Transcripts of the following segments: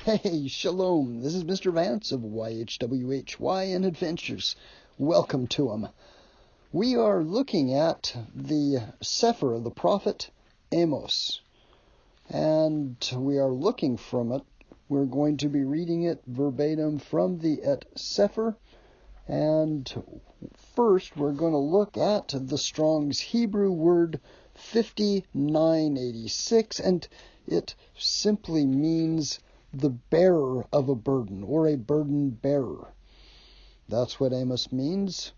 Hey, shalom. This is Mr. Vance of YAHUAH and Adventures. Welcome to them. We are looking at the Cepher of the prophet Amos. And we are looking from it. We're going to be reading it verbatim from the ETh Cepher. And first, we're going to look at the Strong's Hebrew word 5986. And it simply means the bearer of a burden, or a burden bearer. That's what Amos means.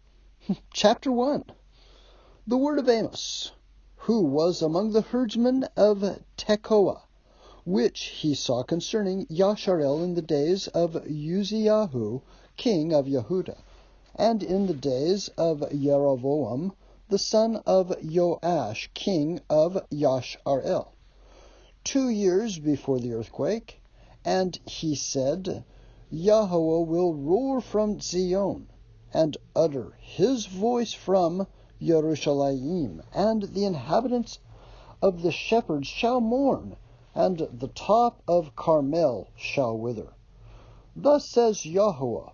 Chapter 1. The word of Amos, who was among the herdsmen of Teqoa, which he saw concerning Yashar'el in the days of Uzziyahu, king of Yahudah, and in the days of Yarov, the son of Joash, king of Yashar'el, 2 years before the earthquake. And he said, YAHUAH will roar from Tsiyon, and utter his voice from Yerushalayim, and the inhabitants of the shepherds shall mourn, and the top of Karmel shall wither. Thus says YAHUAH,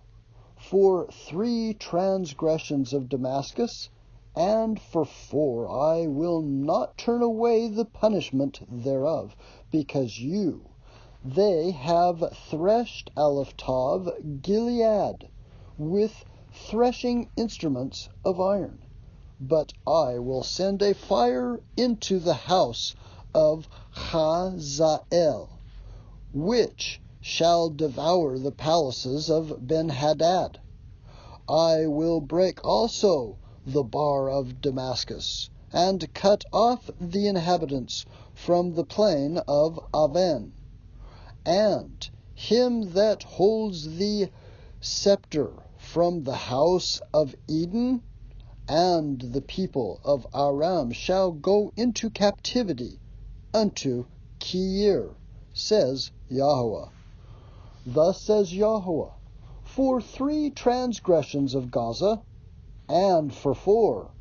for 3 transgressions of Damascus, and for 4 I will not turn away the punishment thereof, because they have threshed Gilead with threshing instruments of iron. But I will send a fire into the house of Chaza'el, which shall devour the palaces of Ben Hadad. I will break also the bar of Damascus, and cut off the inhabitants from the plain of Aven. And him that holds the sceptre from the house of Eden, and the people of Aram shall go into captivity unto Kir, says YAHUAH. Thus says YAHUAH, for 3 transgressions of Gaza, and for 4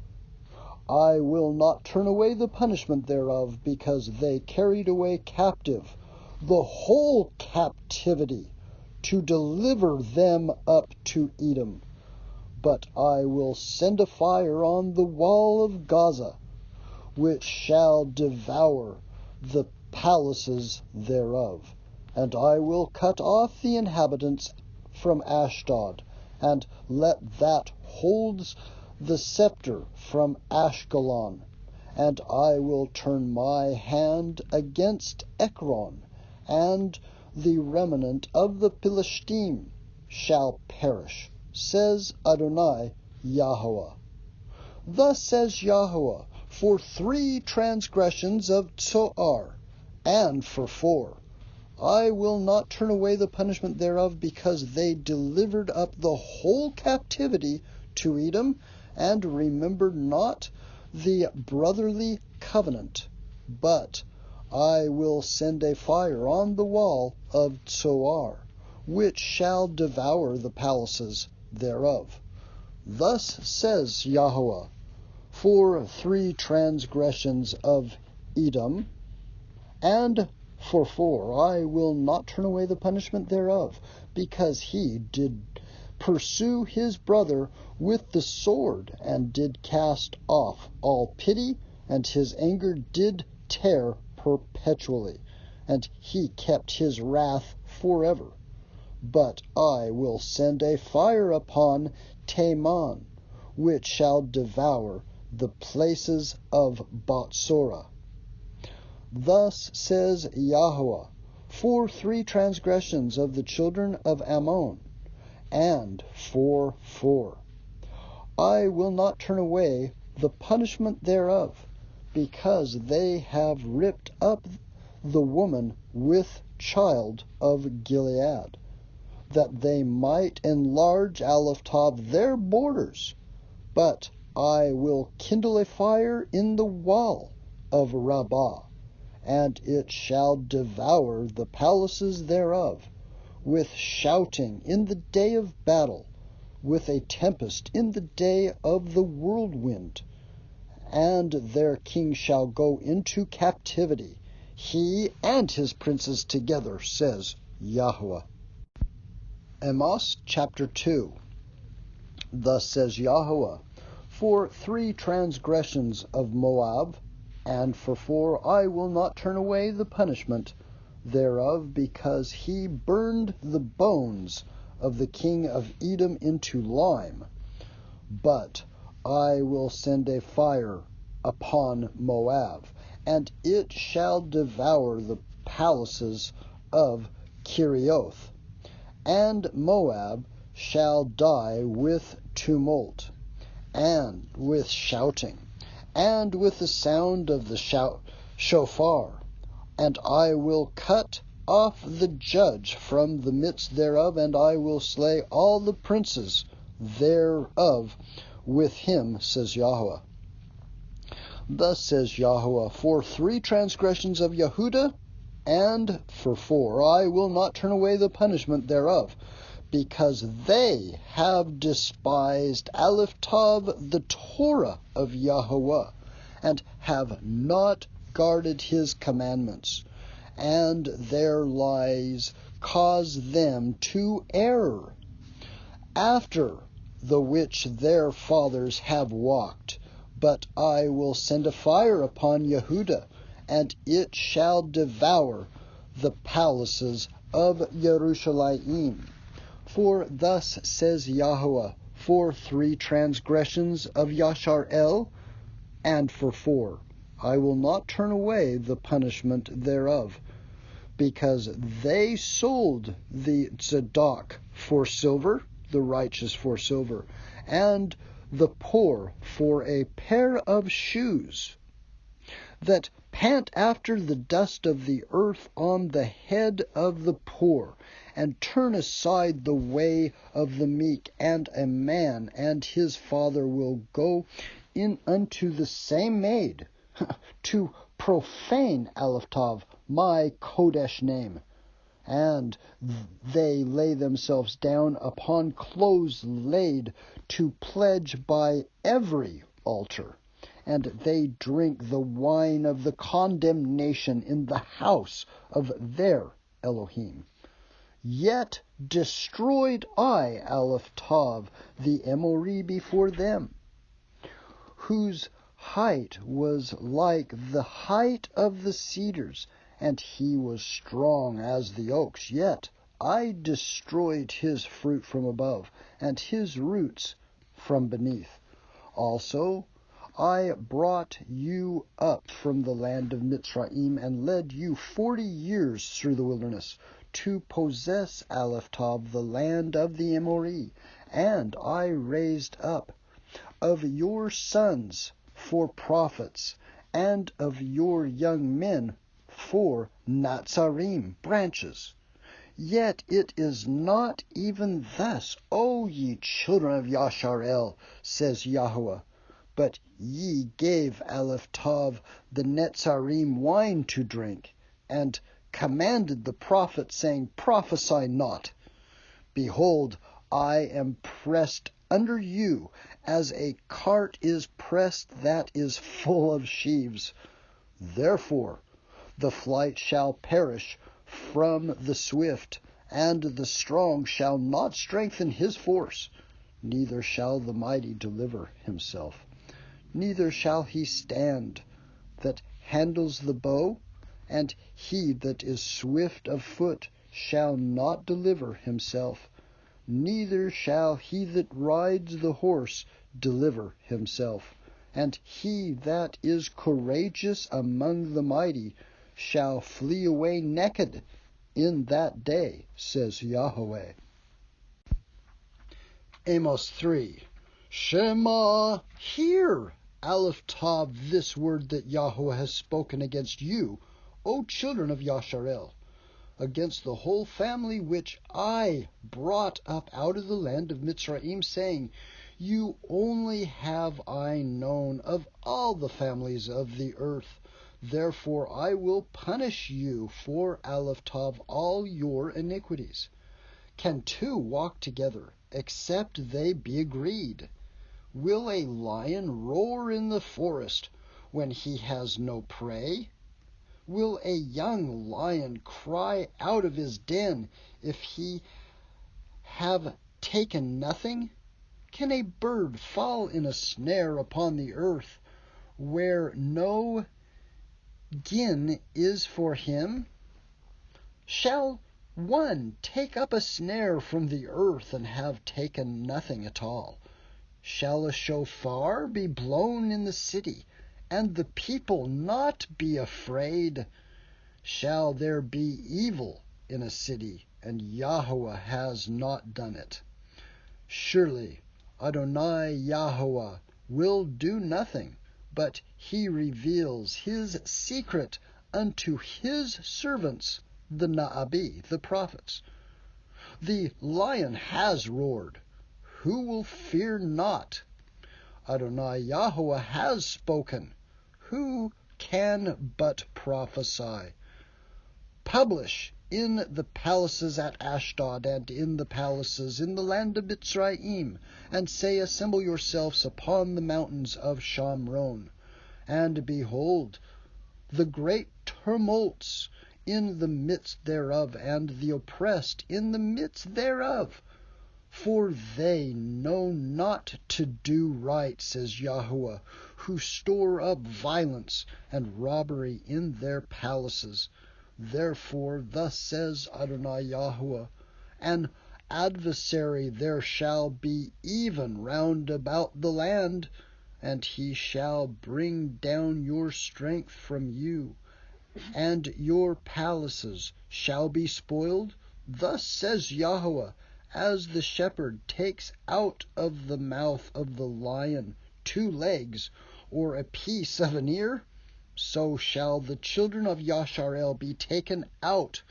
I will not turn away the punishment thereof, because they carried away captive the whole captivity, to deliver them up to Edom. But I will send a fire on the wall of Gaza, which shall devour the palaces thereof. And I will cut off the inhabitants from Ashdod, and let that holds the sceptre from Ashkelon. And I will turn my hand against Ekron, and the remnant of the Philistine shall perish, says Adonai YAHUAH. Thus says YAHUAH, for 3 transgressions of Tzoar, and for 4 I will not turn away the punishment thereof, because they delivered up the whole captivity to Edom, and remembered not the brotherly covenant. But I will send a fire on the wall of Tzoar, which shall devour the palaces thereof. Thus says YAHUAH, for 3 transgressions of Edom, and for 4 I will not turn away the punishment thereof, because he did pursue his brother with the sword, and did cast off all pity, and his anger did tear perpetually, and he kept his wrath forever. But I will send a fire upon Teman, which shall devour the places of Botsora. Thus says YAHUAH, for 3 transgressions of the children of Ammon, and for 4 I will not turn away the punishment thereof, because they have ripped up the woman with child of Gilead, that they might enlarge their borders. But I will kindle a fire in the wall of Rabbah, and it shall devour the palaces thereof, with shouting in the day of battle, with a tempest in the day of the whirlwind. And their king shall go into captivity, he and his princes together, says YAHUAH. Amos chapter 2. Thus says YAHUAH, for 3 transgressions of Moab, and for 4 I will not turn away the punishment thereof, because he burned the bones of the king of Edom into lime. But I will send a fire upon Moab, and it shall devour the palaces of Kerioth. And Moab shall die with tumult, and with shouting, and with the sound of the shofar. And I will cut off the judge from the midst thereof, and I will slay all the princes thereof with him, says YAHUAH. Thus says YAHUAH, for 3 transgressions of Yahudah, and for 4 I will not turn away the punishment thereof, because they have despised the Torah of Yahuwah, and have not guarded his commandments, and their lies cause them to err, after the which their fathers have walked. But I will send a fire upon Yahudah, and it shall devour the palaces of Yerushalayim. For thus says YAHUAH, for 3 transgressions of Yashar'el, and for 4 I will not turn away the punishment thereof, because they sold the tzedak for silver, the righteous for silver, and the poor for a pair of shoes, that pant after the dust of the earth on the head of the poor, and turn aside the way of the meek. And a man and his father will go in unto the same maid, to profane my Kodesh name. And they lay themselves down upon clothes laid, to pledge by every altar. And they drink the wine of the condemnation in the house of their Elohim. Yet destroyed I the Emori before them, whose height was like the height of the cedars, and he was strong as the oaks. Yet I destroyed his fruit from above, and his roots from beneath. Also I brought you up from the land of Mitzrayim, and led you 40 years through the wilderness, to possess the land of the Emori. And I raised up of your sons for prophets, and of your young men for Natzarim, branches. Yet it is not even thus, O ye children of Yashar'el, says YAHUAH. But ye gave the Netzarim wine to drink, and commanded the prophet, saying, prophesy not. Behold, I am pressed under you, as a cart is pressed that is full of sheaves. Therefore the flight shall perish from the swift, and the strong shall not strengthen his force. Neither shall the mighty deliver himself, neither shall he stand that handles the bow, and he that is swift of foot shall not deliver himself, neither shall he that rides the horse deliver himself. And he that is courageous among the mighty shall flee away naked in that day, says Yahweh. Amos 3. Shema, hear, this word that Yahuwah has spoken against you, O children of Yashar'el, against the whole family which I brought up out of the land of Mitzrayim, saying, you only have I known of all the families of the earth. Therefore I will punish you for all your iniquities. Can 2 walk together, except they be agreed? Will a lion roar in the forest when he has no prey? Will a young lion cry out of his den if he have taken nothing? Can a bird fall in a snare upon the earth, where no gin is for him? Shall one take up a snare from the earth and have taken nothing at all? Shall a shofar be blown in the city, and the people not be afraid? Shall there be evil in a city, and YAHUAH has not done it? Surely Adonai YAHUAH will do nothing, but he reveals his secret unto his servants, the Na'abi, the prophets. The lion has roared. Who will fear not? Adonai YAHUAH has spoken. Who can but prophesy? Publish in the palaces at Ashdod, and in the palaces in the land of Mitzrayim, and say, assemble yourselves upon the mountains of Shamron. And behold, the great tumults in the midst thereof, and the oppressed in the midst thereof. For they know not to do right, says YAHUAH, who store up violence and robbery in their palaces. Therefore, thus says Adonai YAHUAH, an adversary there shall be even round about the land, and he shall bring down your strength from you, and your palaces shall be spoiled. Thus says YAHUAH, as the shepherd takes out of the mouth of the lion 2 legs, or a piece of an ear, so shall the children of Yashar'el be taken out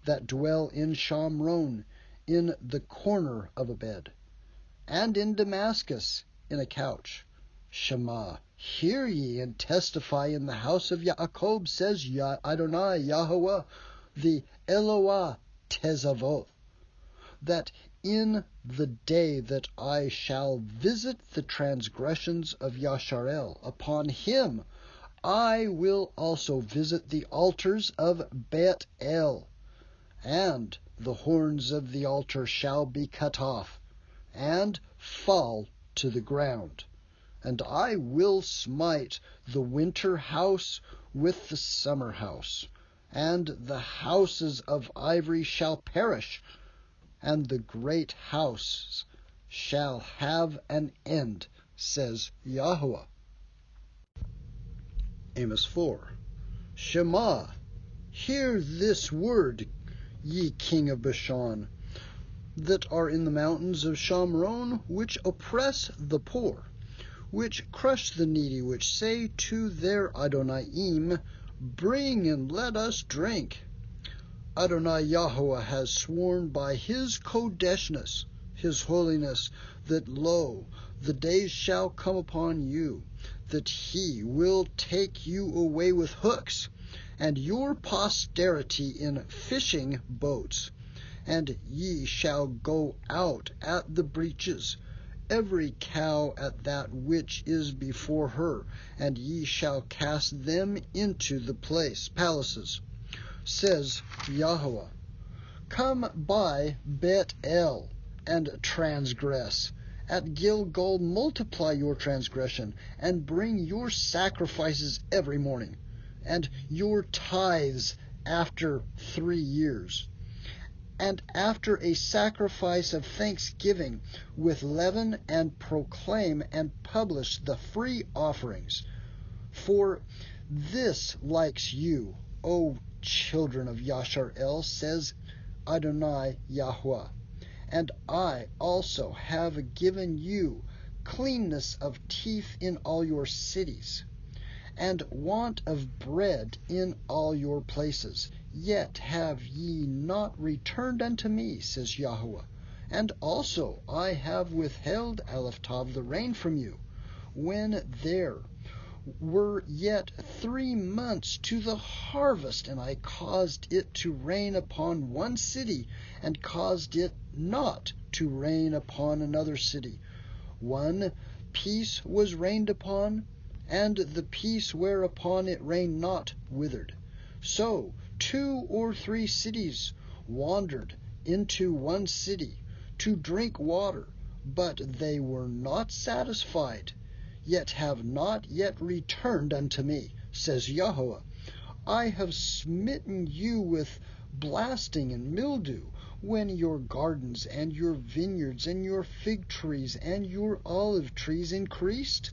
that dwell in Shamron, in the corner of a bed, and in Damascus in a couch. Shema, hear ye and testify in the house of Yaakov, says Adonai YAHUAH, the Eloah Tezavot, that in the day that I shall visit the transgressions of Yashar'el, upon him I will also visit the altars of Bet-El, and the horns of the altar shall be cut off, and fall to the ground. And I will smite the winter house with the summer house, and the houses of ivory shall perish, and the great house shall have an end, says YAHUAH. Amos 4. Shema, hear this word, ye king of Bashan, that are in the mountains of Shamron, which oppress the poor, which crush the needy, which say to their Adonaim, bring and let us drink. Adonai YAHUAH has sworn by his kodeshness, his holiness, that lo, the days shall come upon you, that he will take you away with hooks, and your posterity in fishing boats, and ye shall go out at the breaches, every cow at that which is before her, and ye shall cast them into the palaces, says YAHUAH. Come by Bet-El and transgress. At Gilgal multiply your transgression, and bring your sacrifices every morning, and your tithes after 3 years. And after a sacrifice of thanksgiving with leaven, and proclaim and publish the free offerings. For this likes you, O children of Yashar'el, says Adonai YAHUAH. And I also have given you cleanness of teeth in all your cities, and want of bread in all your places. Yet have ye not returned unto me, says YAHUAH. And also I have withheld Aleph Tav the rain from you, when there were yet 3 months to the harvest, and I caused it to rain upon one city, and caused it not to rain upon another city. One piece was rained upon, and the piece whereupon it rained not withered. So 2 or 3 cities wandered into one city to drink water, but they were not satisfied, yet have not yet returned unto me, says Yahuwah. I have smitten you with blasting and mildew, when your gardens and your vineyards and your fig trees and your olive trees increased,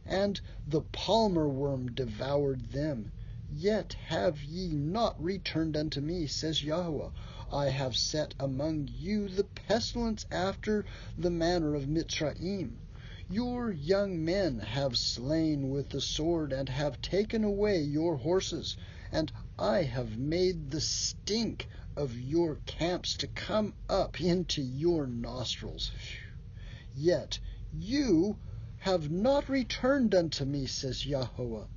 and the palmer worm devoured them. Yet have ye not returned unto me, says Yahuwah. I have set among you the pestilence after the manner of Mitzrayim. Your young men have slain with the sword, and have taken away your horses, and I have made the stink of your camps to come up into your nostrils. Yet you have not returned unto me, says Yahuwah.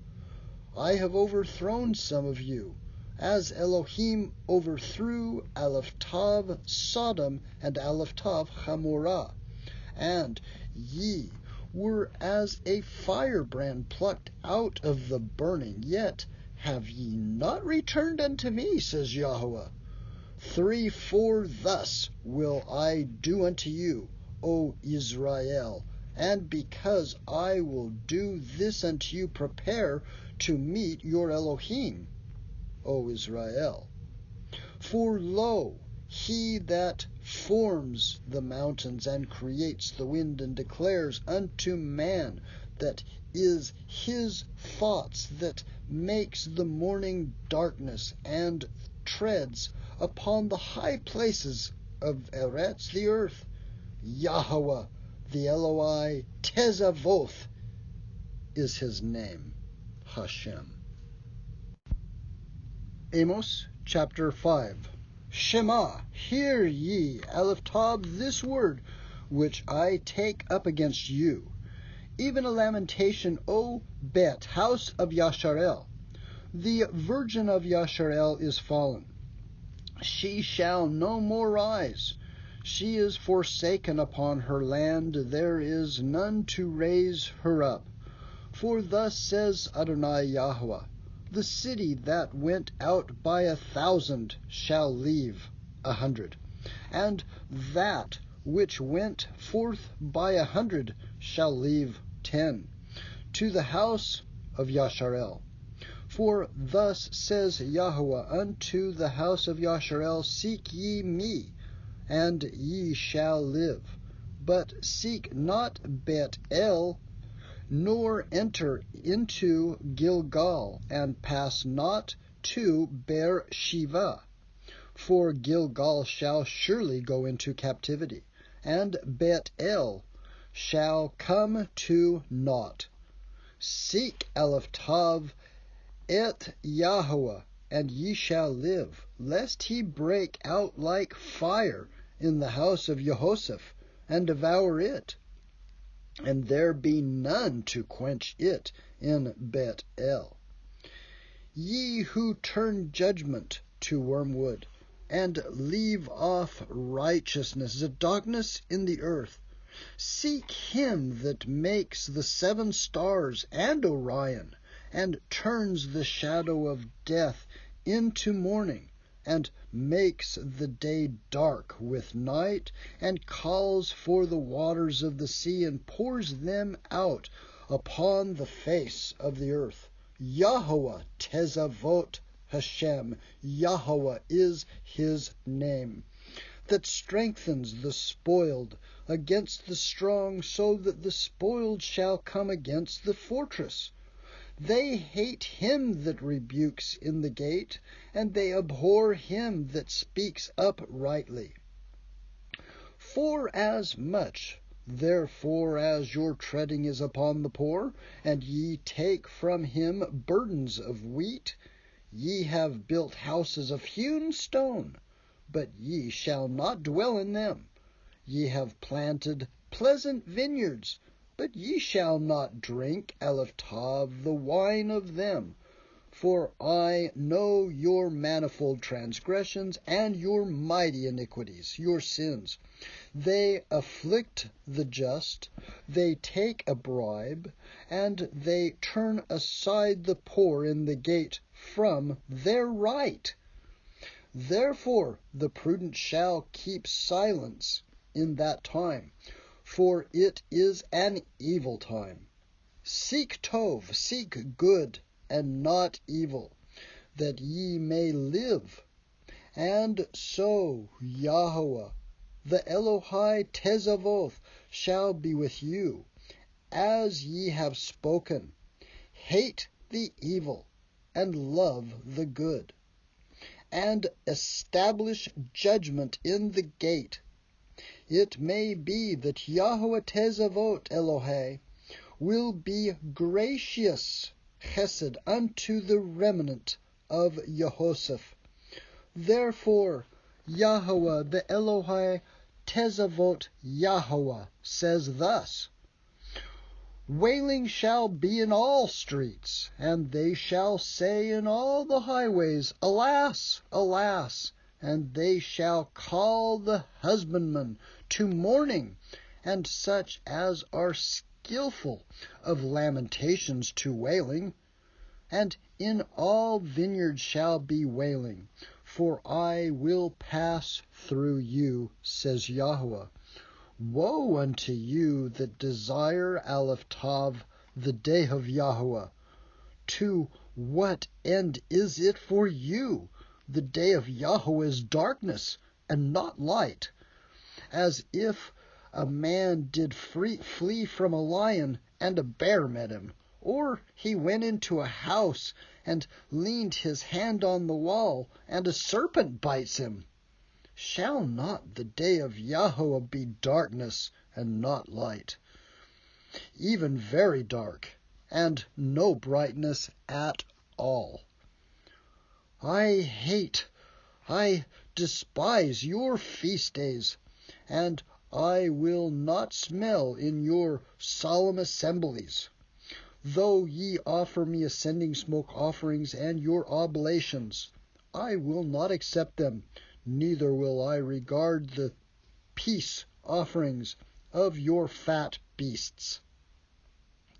I have overthrown some of you, as Elohim overthrew Aleph-Tav Sodom and Aleph-Tav Chamorah, and ye were as a firebrand plucked out of the burning, yet have ye not returned unto me, says Yahuwah. 3-4 thus will I do unto you, O Israel, and because I will do this unto you, prepare to meet your Elohim, O Israel. For lo, he that forms the mountains and creates the wind and declares unto man that is his thoughts, that makes the morning darkness and treads upon the high places of Eretz, the earth. Yahuwah, the Eloi Tezavoth, is his name. Hashem. Amos chapter 5. Shema, hear ye, Aleph-Tav, this word which I take up against you, even a lamentation, O Bet, house of Yashar'el. The virgin of Yashar'el is fallen. She shall no more rise. She is forsaken upon her land. There is none to raise her up. For thus says Adonai Yahuwah, the city that went out by 1,000 shall leave 100, and that which went forth by 100 shall leave 10, to the house of Yashar'el. For thus says Yahuwah unto the house of Yashar'el, seek ye me, and ye shall live. But seek not Bet-El, nor enter into Gilgal, and pass not to Beer-Sheva. For Gilgal shall surely go into captivity, and Bet-El shall come to naught. Seek Aleph-Tav et Yahuwah, and ye shall live, lest he break out like fire in the house of Jehoshaphat, and devour it, and there be none to quench it in Bet-El. Ye who turn judgment to wormwood, and leave off righteousness, the darkness in the earth, seek him that makes the 7 stars and Orion, and turns the shadow of death into morning, and makes the day dark with night, and calls for the waters of the sea, and pours them out upon the face of the earth. Yahuwah Tezavot Hashem, Yahuwah is his name, that strengthens the spoiled against the strong, so that the spoiled shall come against the fortress. They hate him that rebukes in the gate, and they abhor him that speaks uprightly. For as much, therefore, as your treading is upon the poor, and ye take from him burdens of wheat, ye have built houses of hewn stone, but ye shall not dwell in them. Ye have planted pleasant vineyards, but ye shall not drink Aleph-Tav, the wine of them. For I know your manifold transgressions and your mighty iniquities, your sins. They afflict the just, they take a bribe, and they turn aside the poor in the gate from their right. Therefore the prudent shall keep silence in that time, for it is an evil time. Seek tov, seek good, and not evil, that ye may live. And so YAHUAH, the ETh Cepher, shall be with you, as ye have spoken. Hate the evil, and love the good, and establish judgment in the gate. It may be that YAHUAH Tzavot Elohai will be gracious, chesed, unto the remnant of Yehoshaphat. Therefore YAHUAH, the Elohai Tzavot YAHUAH, says thus: Wailing shall be in all streets, and they shall say in all the highways, Alas, alas! And they shall call the husbandman to mourning, and such as are skillful of lamentations to wailing. And in all vineyards shall be wailing, for I will pass through you, says YAHUAH. Woe unto you that desire Aleph Tav, the day of YAHUAH. To what end is it for you? The day of YAHUAH is darkness, and not light. As if a man did flee from a lion, and a bear met him, or he went into a house, and leaned his hand on the wall, and a serpent bites him. Shall not the day of YAHUAH be darkness, and not light, even very dark, and no brightness at all? I despise your feast days, and I will not smell in your solemn assemblies. Though ye offer me ascending smoke offerings and your oblations, I will not accept them, neither will I regard the peace offerings of your fat beasts.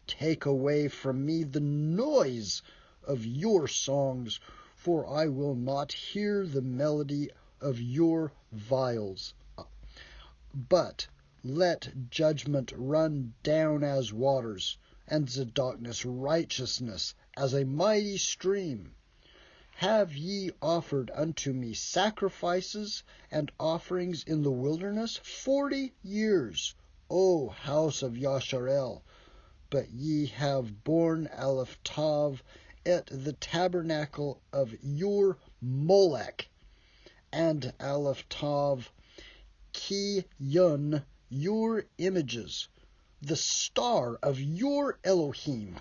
Take away from me the noise of your songs, for I will not hear the melody of your viols. But let judgment run down as waters, and Zadokness righteousness as a mighty stream. Have ye offered unto me sacrifices and offerings in the wilderness 40 years, O house of Yashar'el? But ye have borne Aleph Tav at the tabernacle of your Molech, and Aleph Tav Tsiyon, your images, the star of your Elohim,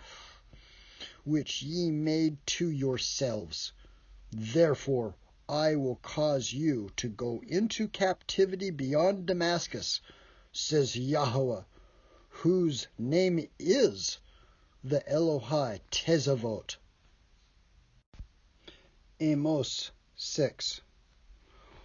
which ye made to yourselves. Therefore I will cause you to go into captivity beyond Damascus, says YAHUAH, whose name is the Elohai Tzavot. Amos 6.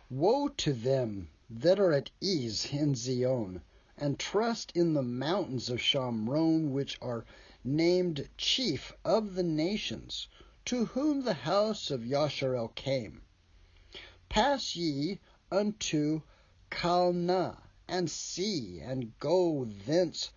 Woe to them that are at ease in Zion, and trust in the mountains of Shamron, which are named chief of the nations, to whom the house of Yashar'el came. Pass ye unto Calneh, and see, and go thence.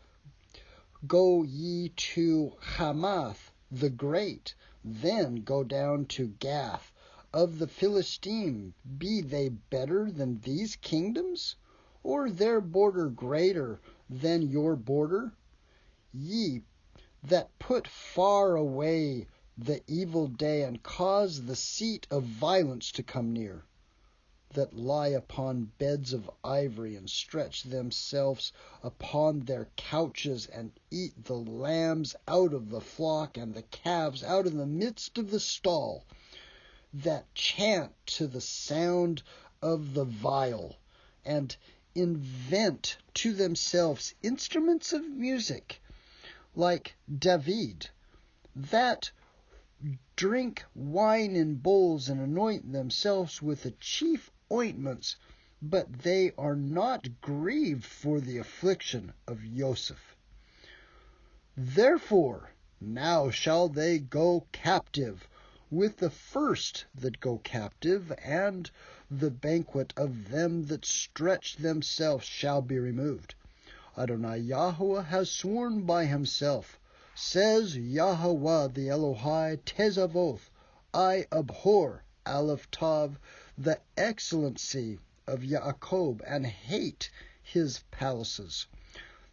Go ye to Hamath the great, then go down to Gath of the Philistine. Be they better than these kingdoms, or their border greater than your border? Ye that put far away the evil day, and cause the seat of violence to come near, that lie upon beds of ivory, and stretch themselves upon their couches, and eat the lambs out of the flock, and the calves out of the midst of the stall, that chant to the sound of the viol, and invent to themselves instruments of music, like David, that drink wine in bowls, and anoint themselves with the chief ointments, but they are not grieved for the affliction of Joseph. Therefore now shall they go captive with the first that go captive, and the banquet of them that stretch themselves shall be removed. Adonai Yahuwah has sworn by himself, says YAHUAH the Elohai Tezavoth, I abhor Tav, the excellency of Yaakov, and hate his palaces.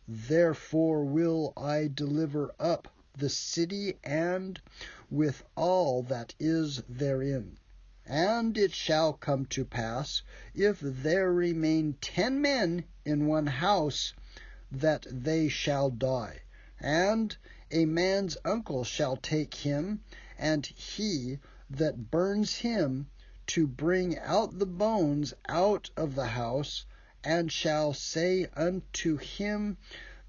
Therefore will I deliver up the city, and with all that is therein. And it shall come to pass, if there remain 10 men in one house, that they shall die. And a man's uncle shall take him, and he that burns him, to bring out the bones out of the house, and shall say unto him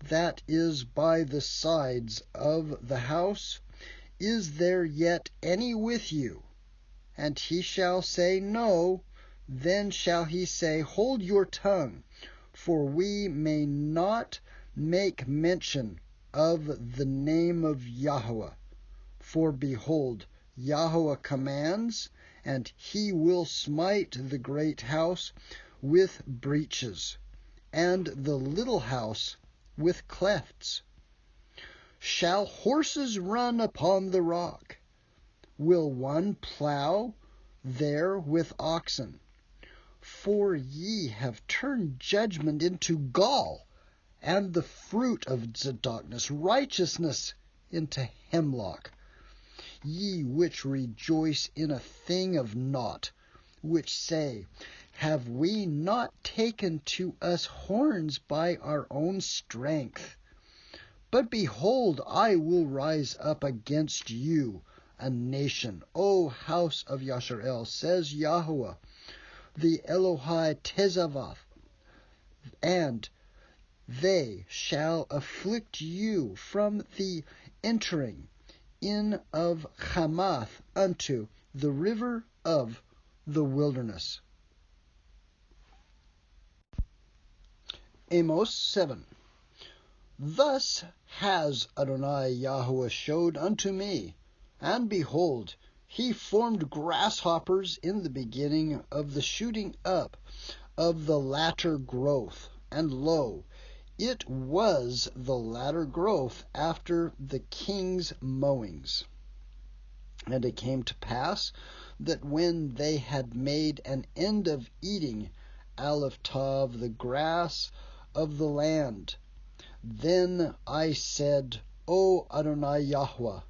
that is by the sides of the house, Is there yet any with you? And he shall say, No. Then shall he say, Hold your tongue, for we may not make mention of the name of Yahuwah. For behold, Yahuwah commands, and he will smite the great house with breaches, and the little house with clefts. Shall horses run upon the rock? Will one plow there with oxen? For ye have turned judgment into gall, and the fruit of darkness, righteousness, into hemlock. Ye which rejoice in a thing of naught, which say, Have we not taken to us horns by our own strength? But behold, I will rise up against you a nation, O house of Yashar'el, says Yahuwah, the Elohai Tezavath, and they shall afflict you from the entering in of Hamath unto the river of the wilderness. Amos 7. Thus has Adonai Yahuwah showed unto me, and behold, he formed grasshoppers in the beginning of the shooting up of the latter growth, and lo, it was the latter growth after the king's mowings. And it came to pass that when they had made an end of eating Tav, the grass of the land, then I said, O Adonai Yahuwah,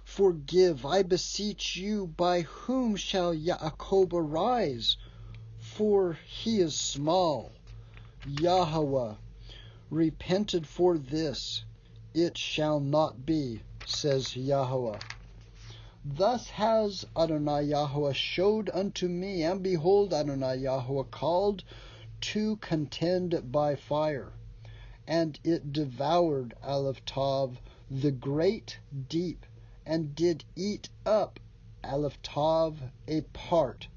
forgive, I beseech you, by whom shall Yaakov arise? For he is small. Yahuwah repented for this, it shall not be, says Yahuwah. Thus has Adonai Yahuwah showed unto me, and behold, Adonai Yahuwah called to contend by fire, and it devoured Tav, the great deep, and did eat up Tav a part.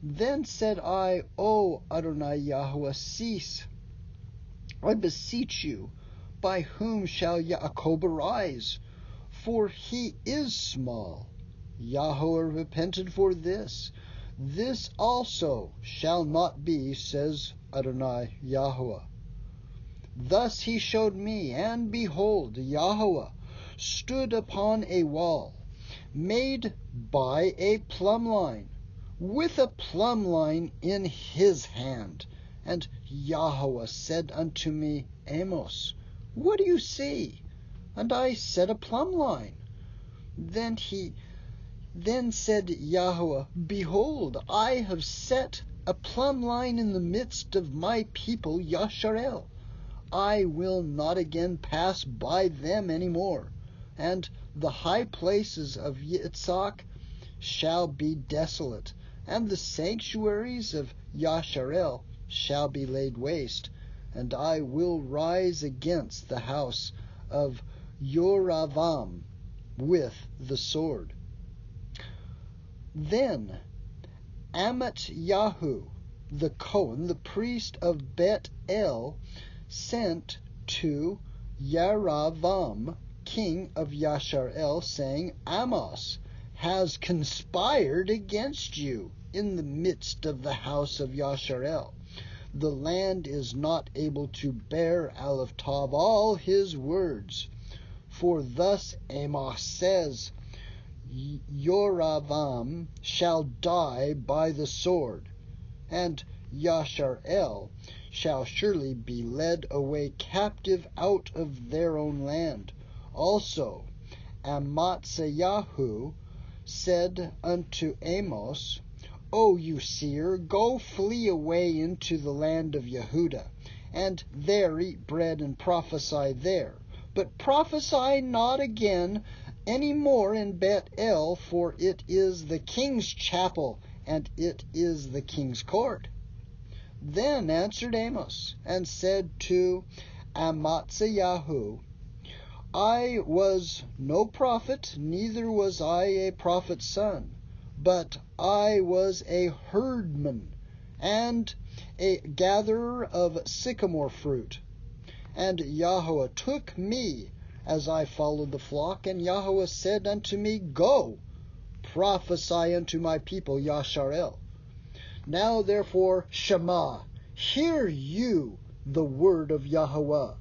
Then said I, O Adonai Yahuwah, cease, I beseech you, by whom shall Yaakov arise? For he is small. Yahuwah repented for this. This also shall not be, says Adonai Yahuwah. Thus he showed me, and behold, Yahuwah stood upon a wall, made by a plumb line, with a plumb line in his hand. And Yahuwah said unto me, Amos, what do you see? And I said, a plumb line. Then said Yahuwah, behold, I have set a plumb line in the midst of my people Yashar'el. I will not again pass by them any more, and the high places of Yitzhak shall be desolate, and the sanctuaries of Yashar'el shall be laid waste, and I will rise against the house of Yoravam, with the sword. Then Yahuah, the Cohen, the priest of Bet-El, sent to Yarov, king of Yashar'el, saying, Amos has conspired against you in the midst of the house of Yashar'el. The land is not able to bear Aleph Tav all his words. For thus Amos says, Yoravam shall die by the sword, and Yashar'el shall surely be led away captive out of their own land. Also Uzziyahu said unto Amos, O you seer, go flee away into the land of Yahudah, and there eat bread and prophesy there. But prophesy not again any more in Bet-El, for it is the king's chapel, and it is the king's court. Then answered Amos, and said to Uzziyahu, I was no prophet, neither was I a prophet's son, but I was a herdman, and a gatherer of sycamore fruit. And YAHUAH took me as I followed the flock, and YAHUAH said unto me, Go, prophesy unto my people Yashar'el. Now therefore, Shema, hear you the word of YAHUAH.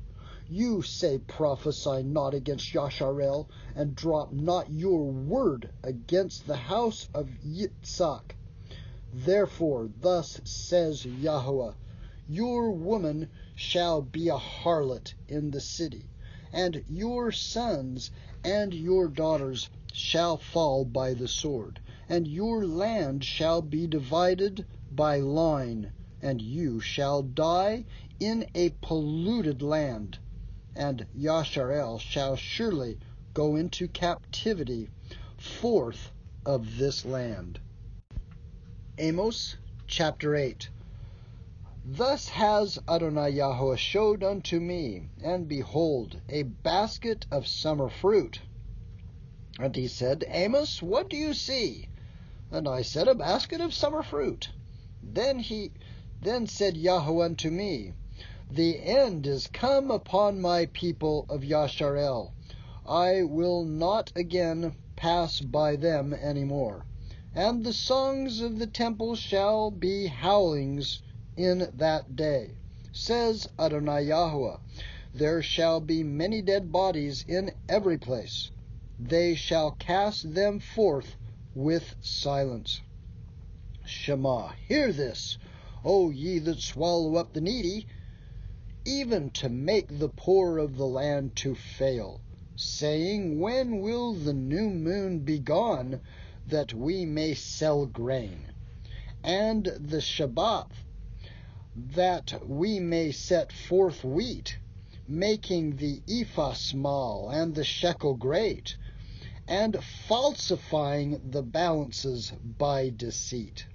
You say, prophesy not against Yashar'el, and drop not your word against the house of Yitzhak. Therefore thus says YAHUAH, your woman shall be a harlot in the city, and your sons and your daughters shall fall by the sword, and your land shall be divided by line, and you shall die in a polluted land, and Yashar'el shall surely go into captivity forth of this land. Amos chapter 8. Thus has Adonai YAHUAH showed unto me, and behold, a basket of summer fruit. And he said, Amos, what do you see? And I said, a basket of summer fruit. Then said YAHUAH unto me, the end is come upon my people of Yashar'el. I will not again pass by them any more. And the songs of the temple shall be howlings in that day. Says Adonai YAHUAH, there shall be many dead bodies in every place. They shall cast them forth with silence. Shema, hear this, O ye that swallow up the needy, even to make the poor of the land to fail, saying, when will the new moon be gone, that we may sell grain, and the Shabbat, that we may set forth wheat, making the ephah small and the shekel great, and falsifying the balances by deceit.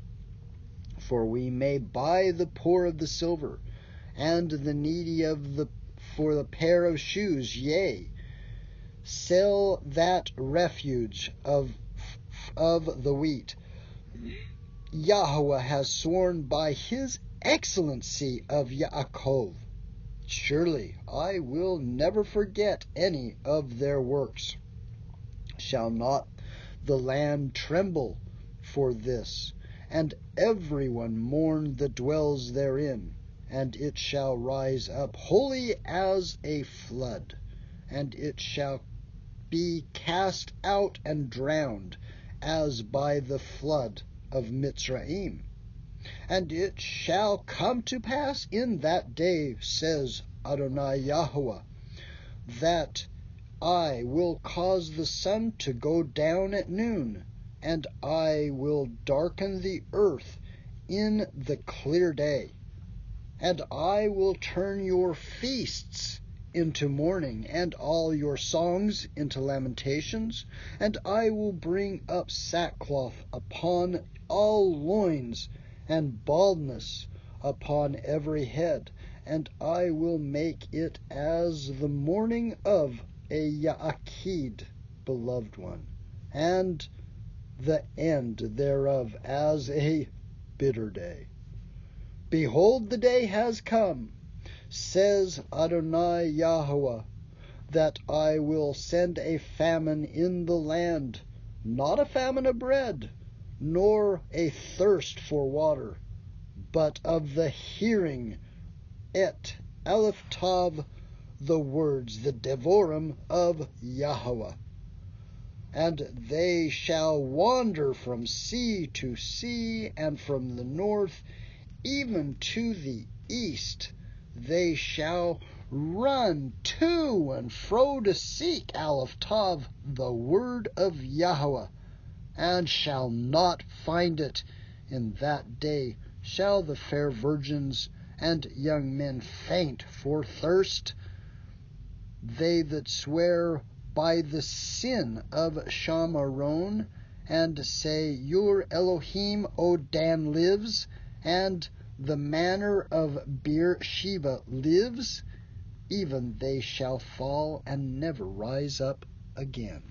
For we may buy the poor of the silver, and the needy for the pair of shoes, yea, sell that refuge of the wheat. YAHUAH has sworn by his excellency of Yaakov, surely I will never forget any of their works. Shall not the land tremble for this, and everyone mourn that dwells therein? And it shall rise up wholly as a flood, and it shall be cast out and drowned, as by the flood of Mitzrayim. And it shall come to pass in that day, says Adonai YAHUAH, that I will cause the sun to go down at noon, and I will darken the earth in the clear day. And I will turn your feasts into mourning, and all your songs into lamentations, and I will bring up sackcloth upon all loins, and baldness upon every head, and I will make it as the mourning of a Ya'akid, beloved one, and the end thereof as a bitter day. Behold, the day has come, says Adonai Yahuwah, that I will send a famine in the land, not a famine of bread, nor a thirst for water, but of the hearing, Aleph Tav, the words, the devorim of Yahuwah. And they shall wander from sea to sea, and from the north even to the east. They shall run to and fro to seek, Aleph Tav, the word of Yahuwah, and shall not find it. In that day shall the fair virgins and young men faint for thirst. They that swear by the sin of Shamaron, and say, Your Elohim, O Dan, lives, and the manner of Beersheba lives, even they shall fall and never rise up again.